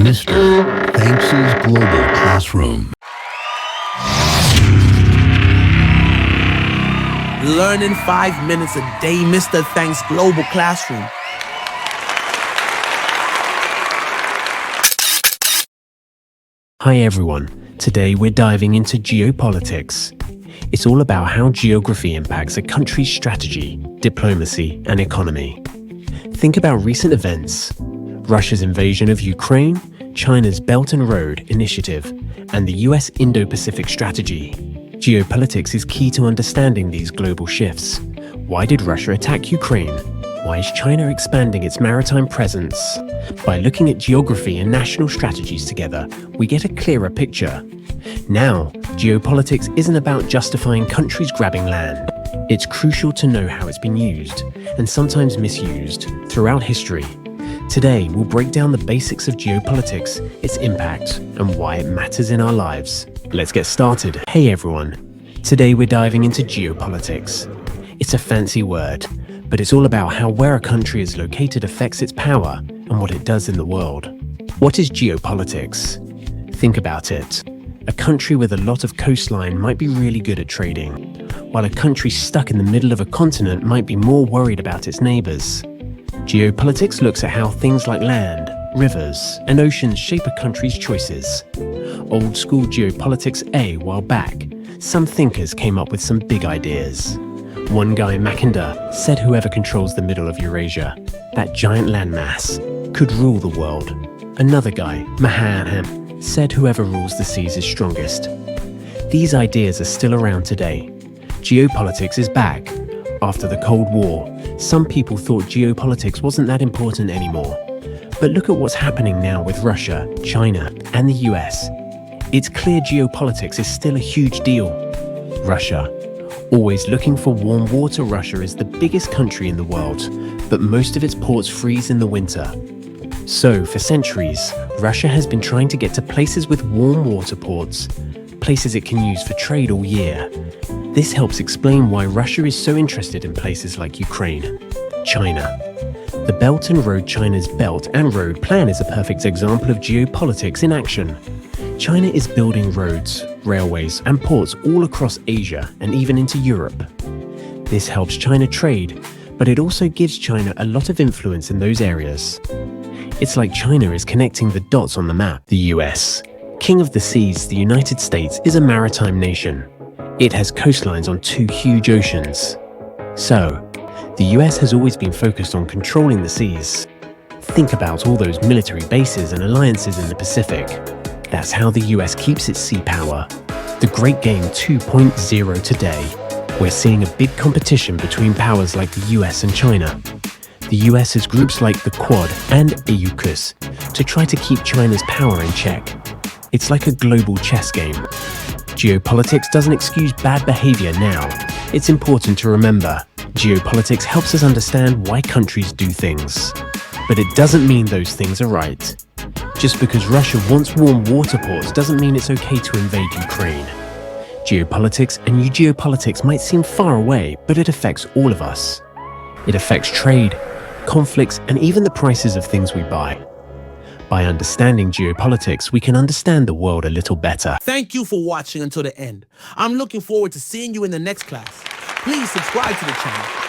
Mr. Thanks' Global Classroom. Learn in 5 minutes a day, Mr. Thanks Global Classroom. Hi everyone, today we're diving into geopolitics. It's all about how geography impacts a country's strategy, diplomacy, and economy. Think about recent events: Russia's invasion of Ukraine, China's Belt and Road Initiative, and the US Indo-Pacific strategy. Geopolitics is key to understanding these global shifts. Why did Russia attack Ukraine? Why is China expanding its maritime presence? By looking at geography and national strategies together, we get a clearer picture. Now, geopolitics isn't about justifying countries grabbing land. It's crucial to know how it's been used, and sometimes misused, throughout history. Today, we'll break down the basics of geopolitics, its impact, and why it matters in our lives. Let's get started. Hey everyone. Today we're diving into geopolitics. It's a fancy word, but it's all about how where a country is located affects its power and what it does in the world. What is geopolitics? Think about it. A country with a lot of coastline might be really good at trading, while a country stuck in the middle of a continent might be more worried about its neighbors. Geopolitics looks at how things like land, rivers, and oceans shape a country's choices. Old school geopolitics a while back, some thinkers came up with some big ideas. One guy, Mackinder, said whoever controls the middle of Eurasia, that giant landmass, could rule the world. Another guy, Mahan, said whoever rules the seas is strongest. These ideas are still around today. Geopolitics is back. After the Cold War, some people thought geopolitics wasn't that important anymore. But look at what's happening now with Russia, China, and the US. It's clear geopolitics is still a huge deal. Russia. Always looking for warm water, Russia is the biggest country in the world, but most of its ports freeze in the winter. So, for centuries, Russia has been trying to get to places with warm water ports, places it can use for trade all year. This helps explain why Russia is so interested in places like Ukraine. China. The Belt and Road China's Belt and Road Plan is a perfect example of geopolitics in action. China is building roads, railways, and ports all across Asia and even into Europe. This helps China trade, but it also gives China a lot of influence in those areas. It's like China is connecting the dots on the map. The US. King of the seas, the United States is a maritime nation. It has coastlines on 2 huge oceans. So, the US has always been focused on controlling the seas. Think about all those military bases and alliances in the Pacific. That's how the US keeps its sea power. The Great Game 2.0 today. We're seeing a big competition between powers like the US and China. The US has groups like the Quad and AUKUS to try to keep China's power in check. It's like a global chess game. Geopolitics doesn't excuse bad behavior now. It's important to remember, geopolitics helps us understand why countries do things. But it doesn't mean those things are right. Just because Russia wants warm water ports doesn't mean it's okay to invade Ukraine. Geopolitics and new geopolitics might seem far away, but it affects all of us. It affects trade, conflicts, and even the prices of things we buy. By understanding geopolitics, we can understand the world a little better. Thank you for watching until the end. I'm looking forward to seeing you in the next class. Please subscribe to the channel